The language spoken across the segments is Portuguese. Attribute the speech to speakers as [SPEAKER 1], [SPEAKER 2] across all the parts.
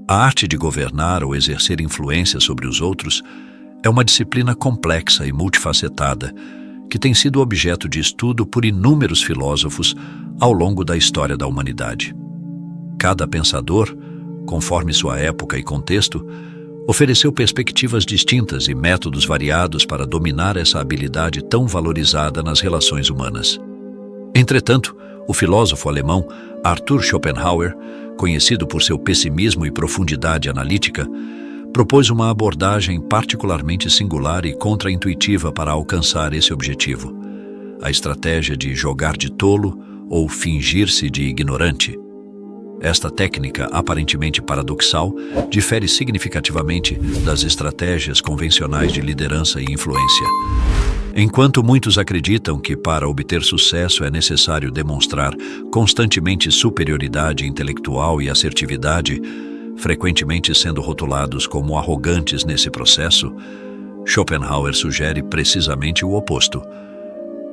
[SPEAKER 1] A arte de governar ou exercer influência sobre os outros é uma disciplina complexa e multifacetada que tem sido objeto de estudo por inúmeros filósofos ao longo da história da humanidade. Cada pensador, conforme sua época e contexto, ofereceu perspectivas distintas e métodos variados para dominar essa habilidade tão valorizada nas relações humanas. Entretanto, o filósofo alemão Arthur Schopenhauer, conhecido por seu pessimismo e profundidade analítica, propôs uma abordagem particularmente singular e contraintuitiva para alcançar esse objetivo: a estratégia de jogar de tolo ou fingir-se de ignorante. Esta técnica, aparentemente paradoxal, difere significativamente das estratégias convencionais de liderança e influência. Enquanto muitos acreditam que para obter sucesso é necessário demonstrar constantemente superioridade intelectual e assertividade, frequentemente sendo rotulados como arrogantes nesse processo, Schopenhauer sugere precisamente o oposto.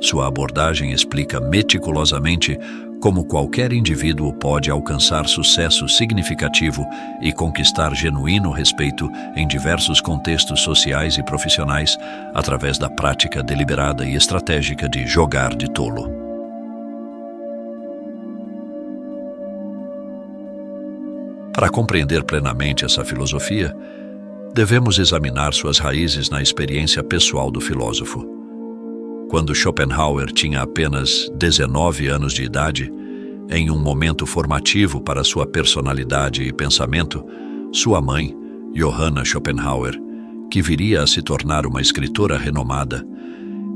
[SPEAKER 1] Sua abordagem explica meticulosamente como qualquer indivíduo pode alcançar sucesso significativo e conquistar genuíno respeito em diversos contextos sociais e profissionais através da prática deliberada e estratégica de jogar de tolo. Para compreender plenamente essa filosofia, devemos examinar suas raízes na experiência pessoal do filósofo. Quando Schopenhauer tinha apenas 19 anos de idade, em um momento formativo para sua personalidade e pensamento, sua mãe, Johanna Schopenhauer, que viria a se tornar uma escritora renomada,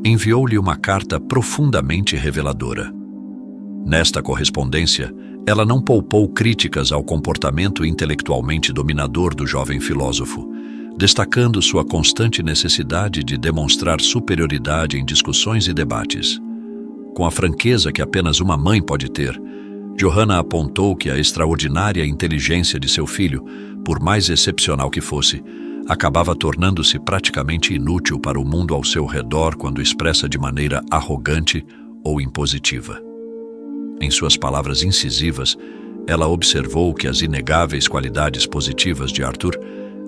[SPEAKER 1] enviou-lhe uma carta profundamente reveladora. Nesta correspondência, ela não poupou críticas ao comportamento intelectualmente dominador do jovem filósofo, destacando sua constante necessidade de demonstrar superioridade em discussões e debates. Com a franqueza que apenas uma mãe pode ter, Johanna apontou que a extraordinária inteligência de seu filho, por mais excepcional que fosse, acabava tornando-se praticamente inútil para o mundo ao seu redor quando expressa de maneira arrogante ou impositiva. Em suas palavras incisivas, ela observou que as inegáveis qualidades positivas de Arthur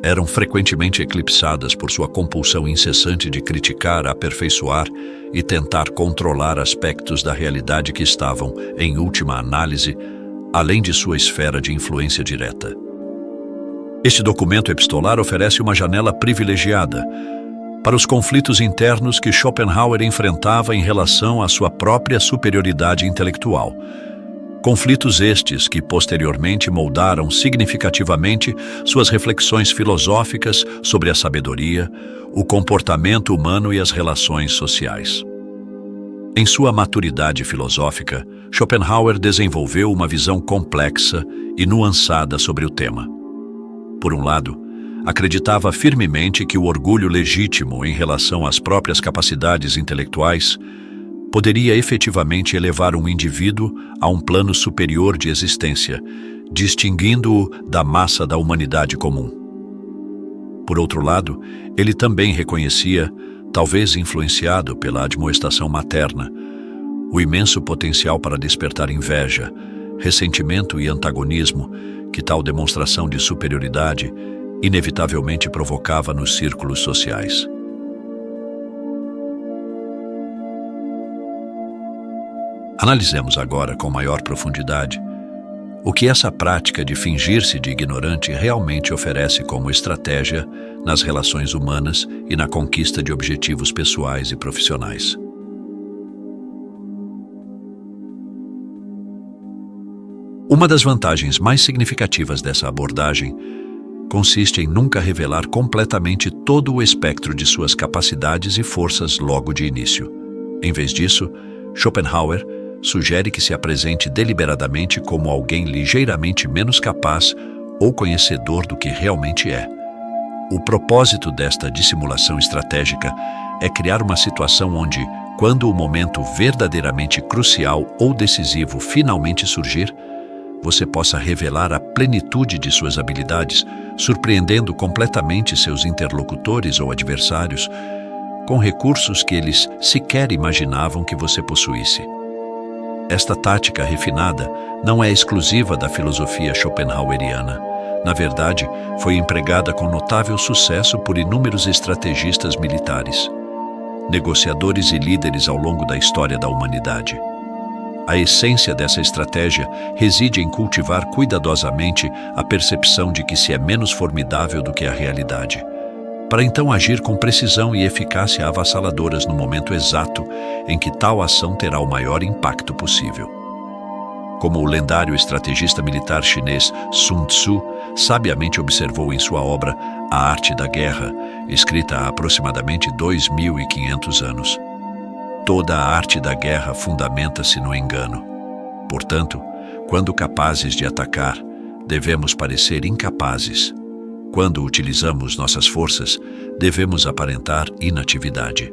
[SPEAKER 1] eram frequentemente eclipsadas por sua compulsão incessante de criticar, aperfeiçoar e tentar controlar aspectos da realidade que estavam, em última análise, além de sua esfera de influência direta. Este documento epistolar oferece uma janela privilegiada para os conflitos internos que Schopenhauer enfrentava em relação à sua própria superioridade intelectual. Conflitos estes que posteriormente moldaram significativamente suas reflexões filosóficas sobre a sabedoria, o comportamento humano e as relações sociais. Em sua maturidade filosófica, Schopenhauer desenvolveu uma visão complexa e nuançada sobre o tema. Por um lado, acreditava firmemente que o orgulho legítimo em relação às próprias capacidades intelectuais poderia efetivamente elevar um indivíduo a um plano superior de existência, distinguindo-o da massa da humanidade comum. Por outro lado, ele também reconhecia, talvez influenciado pela admoestação materna, o imenso potencial para despertar inveja, ressentimento e antagonismo que tal demonstração de superioridade inevitavelmente provocava nos círculos sociais. Analisemos agora com maior profundidade o que essa prática de fingir-se de ignorante realmente oferece como estratégia nas relações humanas e na conquista de objetivos pessoais e profissionais. Uma das vantagens mais significativas dessa abordagem consiste em nunca revelar completamente todo o espectro de suas capacidades e forças logo de início. Em vez disso, Schopenhauer sugere que se apresente deliberadamente como alguém ligeiramente menos capaz ou conhecedor do que realmente é. O propósito desta dissimulação estratégica é criar uma situação onde, quando o momento verdadeiramente crucial ou decisivo finalmente surgir, você possa revelar a plenitude de suas habilidades, surpreendendo completamente seus interlocutores ou adversários com recursos que eles sequer imaginavam que você possuísse. Esta tática refinada não é exclusiva da filosofia schopenhaueriana. na verdade, foi empregada com notável sucesso por inúmeros estrategistas militares, negociadores e líderes ao longo da história da humanidade. A essência dessa estratégia reside em cultivar cuidadosamente a percepção de que se é menos formidável do que a realidade, para então agir com precisão e eficácia avassaladoras no momento exato em que tal ação terá o maior impacto possível. Como o lendário estrategista militar chinês Sun Tzu sabiamente observou em sua obra A Arte da Guerra, escrita há aproximadamente 2.500 anos. Toda a arte da guerra fundamenta-se no engano. Portanto, quando capazes de atacar, devemos parecer incapazes. Quando utilizamos nossas forças, devemos aparentar inatividade.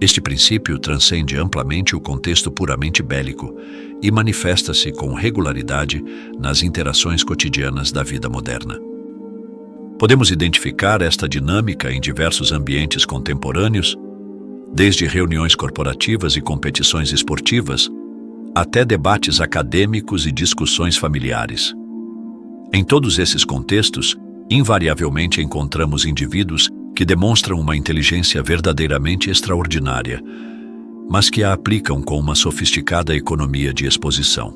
[SPEAKER 1] Este princípio transcende amplamente o contexto puramente bélico e manifesta-se com regularidade nas interações cotidianas da vida moderna. Podemos identificar esta dinâmica em diversos ambientes contemporâneos, desde reuniões corporativas e competições esportivas, até debates acadêmicos e discussões familiares. Em todos esses contextos, invariavelmente encontramos indivíduos que demonstram uma inteligência verdadeiramente extraordinária, mas que a aplicam com uma sofisticada economia de exposição.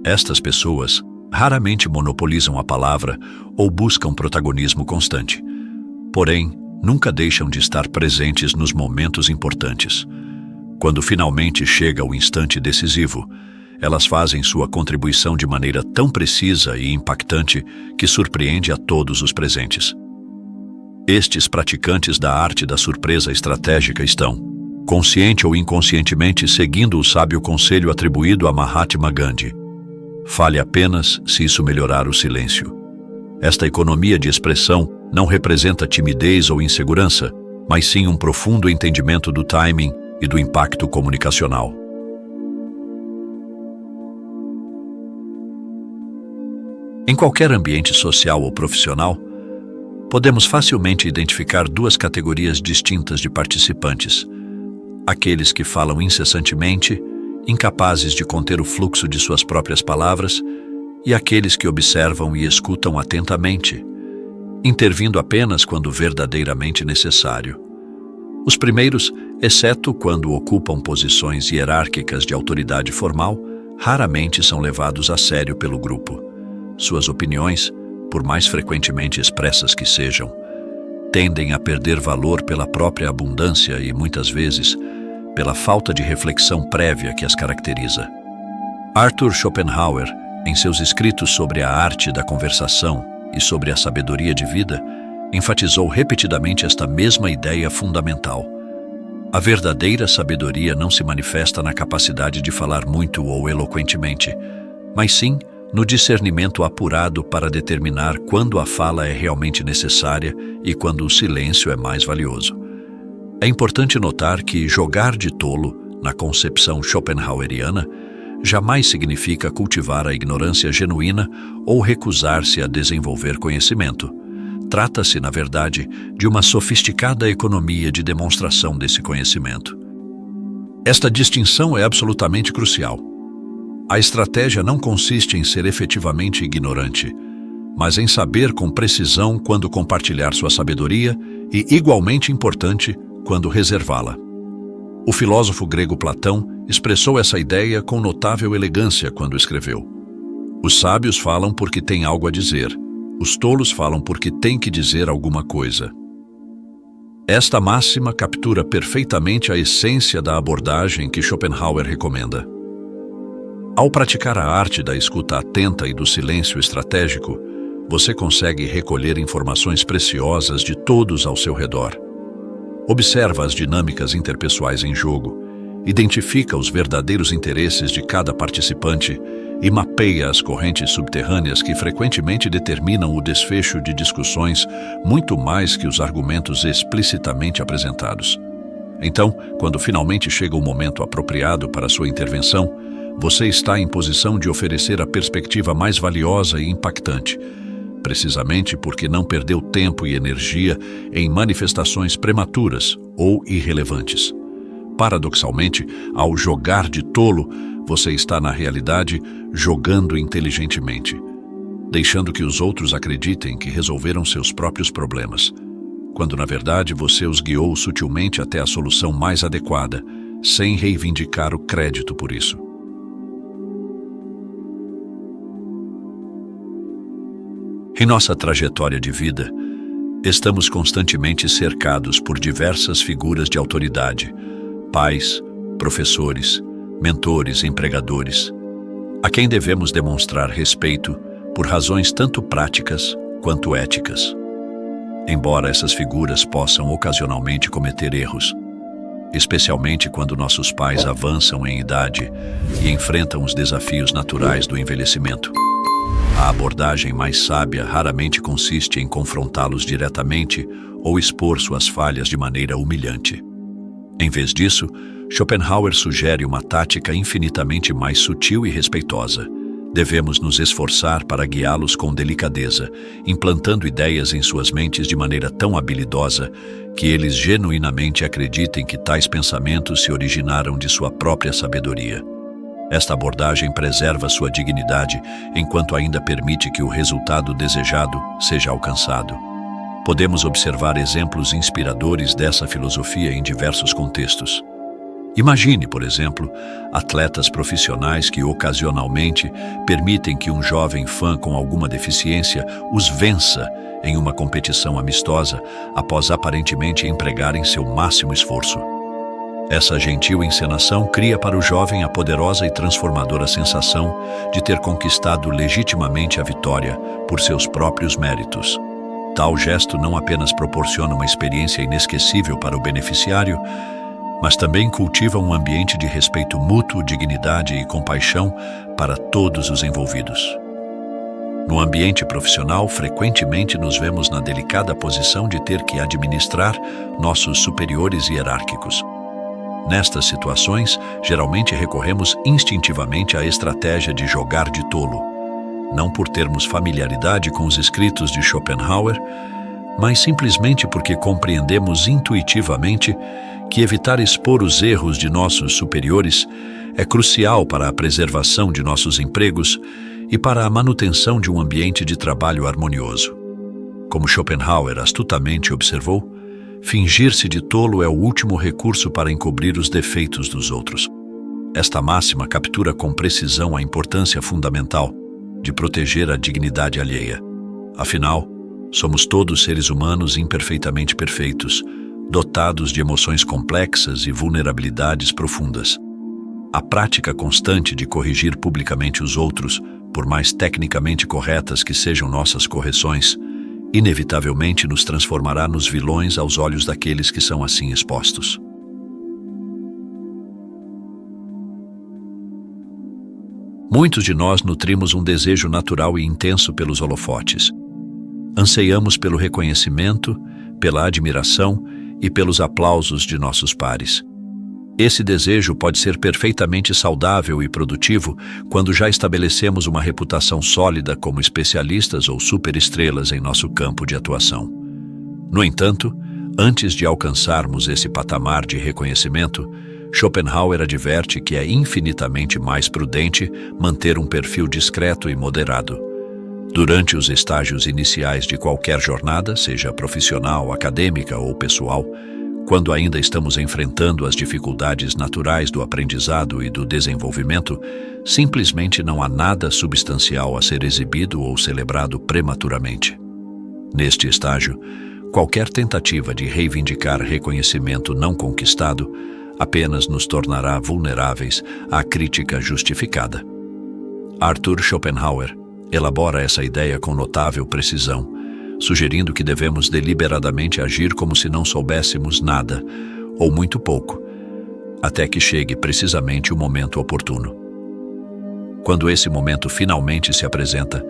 [SPEAKER 1] Estas pessoas raramente monopolizam a palavra ou buscam protagonismo constante, porém, nunca deixam de estar presentes nos momentos importantes. Quando finalmente chega o instante decisivo, elas fazem sua contribuição de maneira tão precisa e impactante que surpreende a todos os presentes. Estes praticantes da arte da surpresa estratégica estão, consciente ou inconscientemente, seguindo o sábio conselho atribuído a Mahatma Gandhi: fale apenas se isso melhorar o silêncio. Esta economia de expressão não representa timidez ou insegurança, mas sim um profundo entendimento do timing e do impacto comunicacional. Em qualquer ambiente social ou profissional, podemos facilmente identificar duas categorias distintas de participantes: aqueles que falam incessantemente, incapazes de conter o fluxo de suas próprias palavras, e aqueles que observam e escutam atentamente, intervindo apenas quando verdadeiramente necessário. Os primeiros, exceto quando ocupam posições hierárquicas de autoridade formal, raramente são levados a sério pelo grupo. Suas opiniões, por mais frequentemente expressas que sejam, tendem a perder valor pela própria abundância e, muitas vezes, pela falta de reflexão prévia que as caracteriza. Arthur Schopenhauer, em seus escritos sobre a arte da conversação e sobre a sabedoria de vida, enfatizou repetidamente esta mesma ideia fundamental. A verdadeira sabedoria não se manifesta na capacidade de falar muito ou eloquentemente, mas sim no discernimento apurado para determinar quando a fala é realmente necessária e quando o silêncio é mais valioso. É importante notar que jogar de tolo, na concepção schopenhaueriana, jamais significa cultivar a ignorância genuína ou recusar-se a desenvolver conhecimento. Trata-se, na verdade, de uma sofisticada economia de demonstração desse conhecimento. Esta distinção é absolutamente crucial. A estratégia não consiste em ser efetivamente ignorante, mas em saber com precisão quando compartilhar sua sabedoria e, igualmente importante, quando reservá-la. O filósofo grego Platão expressou essa ideia com notável elegância quando escreveu: os sábios falam porque têm algo a dizer, os tolos falam porque têm que dizer alguma coisa. Esta máxima captura perfeitamente a essência da abordagem que Schopenhauer recomenda. Ao praticar a arte da escuta atenta e do silêncio estratégico, você consegue recolher informações preciosas de todos ao seu redor. Observa as dinâmicas interpessoais em jogo, identifica os verdadeiros interesses de cada participante e mapeia as correntes subterrâneas que frequentemente determinam o desfecho de discussões muito mais que os argumentos explicitamente apresentados. Então, quando finalmente chega o momento apropriado para sua intervenção, você está em posição de oferecer a perspectiva mais valiosa e impactante, precisamente porque não perdeu tempo e energia em manifestações prematuras ou irrelevantes. Paradoxalmente, ao jogar de tolo, você está, na realidade, jogando inteligentemente. deixando que os outros acreditem que resolveram seus próprios problemas, quando na verdade você os guiou sutilmente até a solução mais adequada, sem reivindicar o crédito por isso. Em nossa trajetória de vida, estamos constantemente cercados por diversas figuras de autoridade, pais, professores, mentores, empregadores, a quem devemos demonstrar respeito por razões tanto práticas quanto éticas. Embora essas figuras possam ocasionalmente cometer erros, especialmente quando nossos pais avançam em idade e enfrentam os desafios naturais do envelhecimento, a abordagem mais sábia raramente consiste em confrontá-los diretamente ou expor suas falhas de maneira humilhante. Em vez disso, Schopenhauer sugere uma tática infinitamente mais sutil e respeitosa. Devemos nos esforçar para guiá-los com delicadeza, implantando ideias em suas mentes de maneira tão habilidosa que eles genuinamente acreditem que tais pensamentos se originaram de sua própria sabedoria. Esta abordagem preserva sua dignidade enquanto ainda permite que o resultado desejado seja alcançado. Podemos observar exemplos inspiradores dessa filosofia em diversos contextos. Imagine, por exemplo, atletas profissionais que ocasionalmente permitem que um jovem fã com alguma deficiência os vença em uma competição amistosa após aparentemente empregarem seu máximo esforço. Essa gentil encenação cria para o jovem a poderosa e transformadora sensação de ter conquistado legitimamente a vitória por seus próprios méritos. Tal gesto não apenas proporciona uma experiência inesquecível para o beneficiário, mas também cultiva um ambiente de respeito mútuo, dignidade e compaixão para todos os envolvidos. No ambiente profissional, frequentemente nos vemos na delicada posição de ter que administrar nossos superiores hierárquicos. Nestas situações, geralmente recorremos instintivamente à estratégia de jogar de tolo, não por termos familiaridade com os escritos de Schopenhauer, mas simplesmente porque compreendemos intuitivamente que evitar expor os erros de nossos superiores é crucial para a preservação de nossos empregos e para a manutenção de um ambiente de trabalho harmonioso. Como Schopenhauer astutamente observou, fingir-se de tolo é o último recurso para encobrir os defeitos dos outros. Esta máxima captura com precisão a importância fundamental de proteger a dignidade alheia. Afinal, somos todos seres humanos imperfeitamente perfeitos, dotados de emoções complexas e vulnerabilidades profundas. A prática constante de corrigir publicamente os outros, por mais tecnicamente corretas que sejam nossas correções, inevitavelmente nos transformará nos vilões aos olhos daqueles que são assim expostos. Muitos de nós nutrimos um desejo natural e intenso pelos holofotes. Anseiamos pelo reconhecimento, pela admiração e pelos aplausos de nossos pares. Esse desejo pode ser perfeitamente saudável e produtivo quando já estabelecemos uma reputação sólida como especialistas ou superestrelas em nosso campo de atuação. No entanto, antes de alcançarmos esse patamar de reconhecimento, Schopenhauer adverte que é infinitamente mais prudente manter um perfil discreto e moderado. Durante os estágios iniciais de qualquer jornada, seja profissional, acadêmica ou pessoal, quando ainda estamos enfrentando as dificuldades naturais do aprendizado e do desenvolvimento, simplesmente não há nada substancial a ser exibido ou celebrado prematuramente. Neste estágio, qualquer tentativa de reivindicar reconhecimento não conquistado apenas nos tornará vulneráveis à crítica justificada. Arthur Schopenhauer elabora essa ideia com notável precisão, sugerindo que devemos deliberadamente agir como se não soubéssemos nada, ou muito pouco, até que chegue precisamente o momento oportuno. Quando esse momento finalmente se apresenta,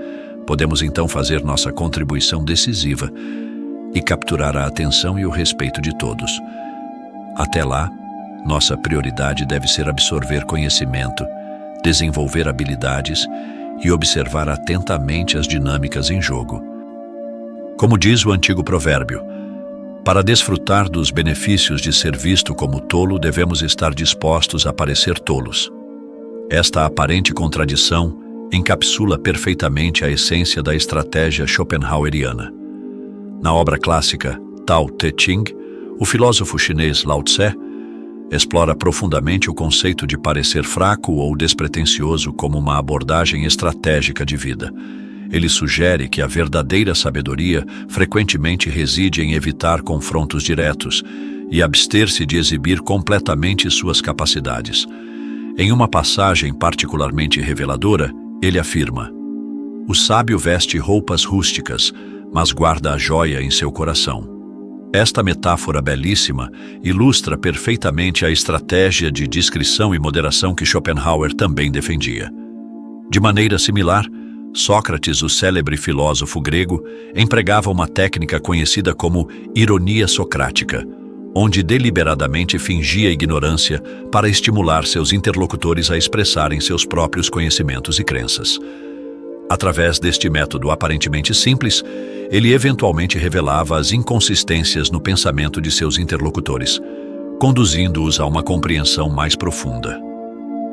[SPEAKER 1] podemos então fazer nossa contribuição decisiva e capturar a atenção e o respeito de todos. Até lá, nossa prioridade deve ser absorver conhecimento, desenvolver habilidades e observar atentamente as dinâmicas em jogo. Como diz o antigo provérbio, para desfrutar dos benefícios de ser visto como tolo, devemos estar dispostos a parecer tolos. Esta aparente contradição encapsula perfeitamente a essência da estratégia schopenhaueriana. Na obra clássica Tao Te Ching, o filósofo chinês Lao Tse explora profundamente o conceito de parecer fraco ou despretensioso como uma abordagem estratégica de vida. Ele sugere que a verdadeira sabedoria frequentemente reside em evitar confrontos diretos e abster-se de exibir completamente suas capacidades. Em uma passagem particularmente reveladora, ele afirma: "O sábio veste roupas rústicas, mas guarda a joia em seu coração." Esta metáfora belíssima ilustra perfeitamente a estratégia de discrição e moderação que Schopenhauer também defendia. De maneira similar, Sócrates, o célebre filósofo grego, empregava uma técnica conhecida como ironia socrática, onde deliberadamente fingia ignorância para estimular seus interlocutores a expressarem seus próprios conhecimentos e crenças. Através deste método aparentemente simples, ele eventualmente revelava as inconsistências no pensamento de seus interlocutores, conduzindo-os a uma compreensão mais profunda.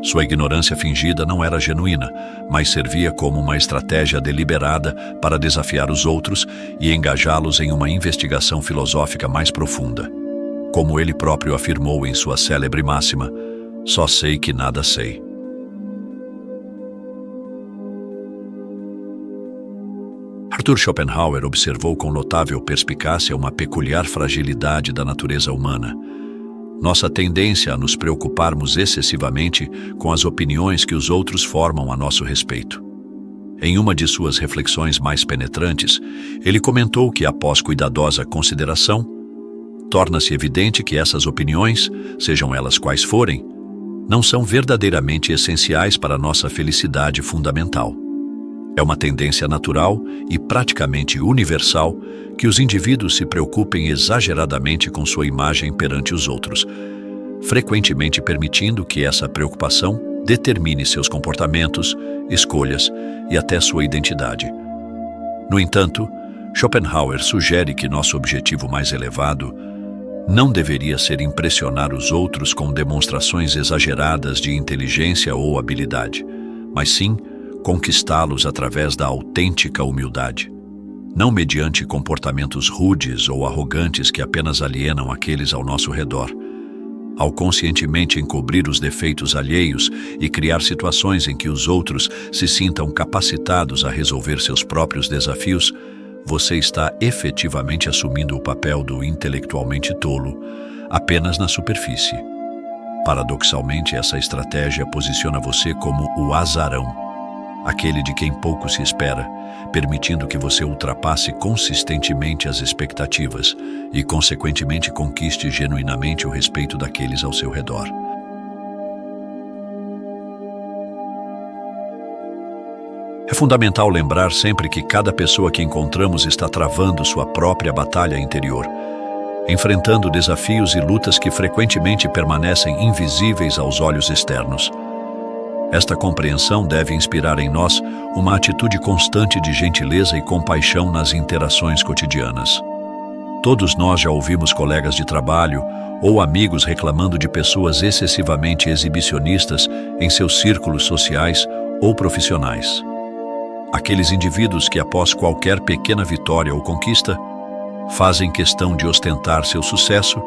[SPEAKER 1] Sua ignorância fingida não era genuína, mas servia como uma estratégia deliberada para desafiar os outros e engajá-los em uma investigação filosófica mais profunda. Como ele próprio afirmou em sua célebre máxima: "Só sei que nada sei." Arthur Schopenhauer observou com notável perspicácia uma peculiar fragilidade da natureza humana. Nossa tendência a nos preocuparmos excessivamente com as opiniões que os outros formam a nosso respeito. Em uma de suas reflexões mais penetrantes, ele comentou que, após cuidadosa consideração, torna-se evidente que essas opiniões, sejam elas quais forem, não são verdadeiramente essenciais para a nossa felicidade fundamental. É uma tendência natural e praticamente universal que os indivíduos se preocupem exageradamente com sua imagem perante os outros, frequentemente permitindo que essa preocupação determine seus comportamentos, escolhas e até sua identidade. No entanto, Schopenhauer sugere que nosso objetivo mais elevado não deveria ser impressionar os outros com demonstrações exageradas de inteligência ou habilidade, mas sim conquistá-los através da autêntica humildade, não mediante comportamentos rudes ou arrogantes que apenas alienam aqueles ao nosso redor. Ao conscientemente encobrir os defeitos alheios e criar situações em que os outros se sintam capacitados a resolver seus próprios desafios, você está efetivamente assumindo o papel do intelectualmente tolo, apenas na superfície. Paradoxalmente, essa estratégia posiciona você como o azarão, aquele de quem pouco se espera, permitindo que você ultrapasse consistentemente as expectativas e, consequentemente, conquiste genuinamente o respeito daqueles ao seu redor. É fundamental lembrar sempre que cada pessoa que encontramos está travando sua própria batalha interior, enfrentando desafios e lutas que frequentemente permanecem invisíveis aos olhos externos. Esta compreensão deve inspirar em nós uma atitude constante de gentileza e compaixão nas interações cotidianas. Todos nós já ouvimos colegas de trabalho ou amigos reclamando de pessoas excessivamente exibicionistas em seus círculos sociais ou profissionais. Aqueles indivíduos que, após qualquer pequena vitória ou conquista, fazem questão de ostentar seu sucesso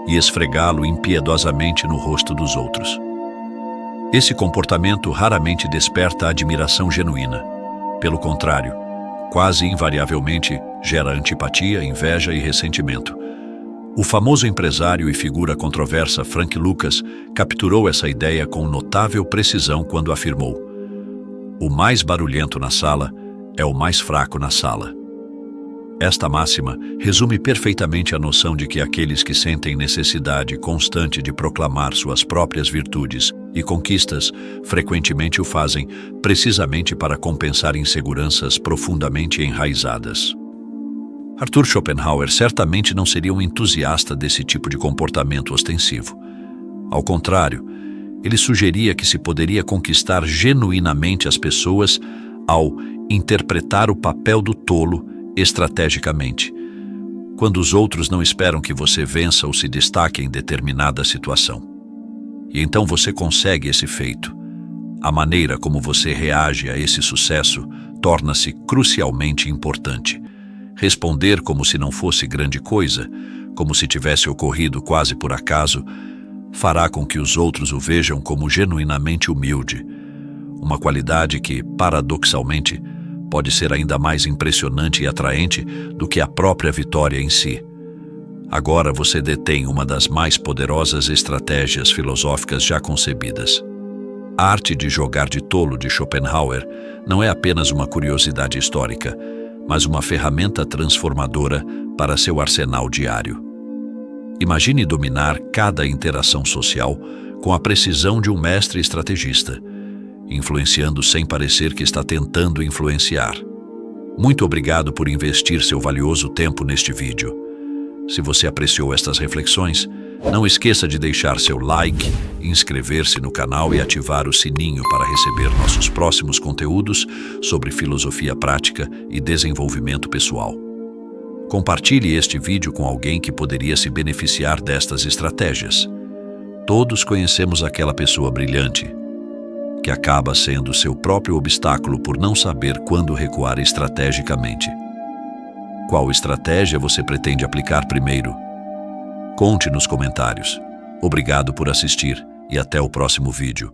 [SPEAKER 1] e esfregá-lo impiedosamente no rosto dos outros. Esse comportamento raramente desperta admiração genuína. Pelo contrário, quase invariavelmente gera antipatia, inveja e ressentimento. O famoso empresário e figura controversa Frank Lucas capturou essa ideia com notável precisão quando afirmou: "O mais barulhento na sala é o mais fraco na sala." Esta máxima resume perfeitamente a noção de que aqueles que sentem necessidade constante de proclamar suas próprias virtudes e conquistas frequentemente o fazem precisamente para compensar inseguranças profundamente enraizadas. Arthur Schopenhauer certamente não seria um entusiasta desse tipo de comportamento ostensivo. Ao contrário, ele sugeria que se poderia conquistar genuinamente as pessoas ao interpretar o papel do tolo estrategicamente, quando os outros não esperam que você vença ou se destaque em determinada situação. E então você consegue esse feito, A maneira como você reage a esse sucesso torna-se crucialmente importante. Responder como se não fosse grande coisa, como se tivesse ocorrido quase por acaso, fará com que os outros o vejam como genuinamente humilde, uma qualidade que, paradoxalmente, pode ser ainda mais impressionante e atraente do que a própria vitória em si. Agora você detém uma das mais poderosas estratégias filosóficas já concebidas. A Arte de Jogar de Tolo, de Schopenhauer, não é apenas uma curiosidade histórica, mas uma ferramenta transformadora para seu arsenal diário. Imagine dominar cada interação social com a precisão de um mestre estrategista, influenciando sem parecer que está tentando influenciar. Muito obrigado por investir seu valioso tempo neste vídeo. Se você apreciou estas reflexões, não esqueça de deixar seu like, inscrever-se no canal e ativar o sininho para receber nossos próximos conteúdos sobre filosofia prática e desenvolvimento pessoal. Compartilhe este vídeo com alguém que poderia se beneficiar destas estratégias. Todos conhecemos aquela pessoa brilhante, que acaba sendo seu próprio obstáculo por não saber quando recuar estrategicamente. Qual estratégia você pretende aplicar primeiro? Conte nos comentários. Obrigado por assistir e até o próximo vídeo.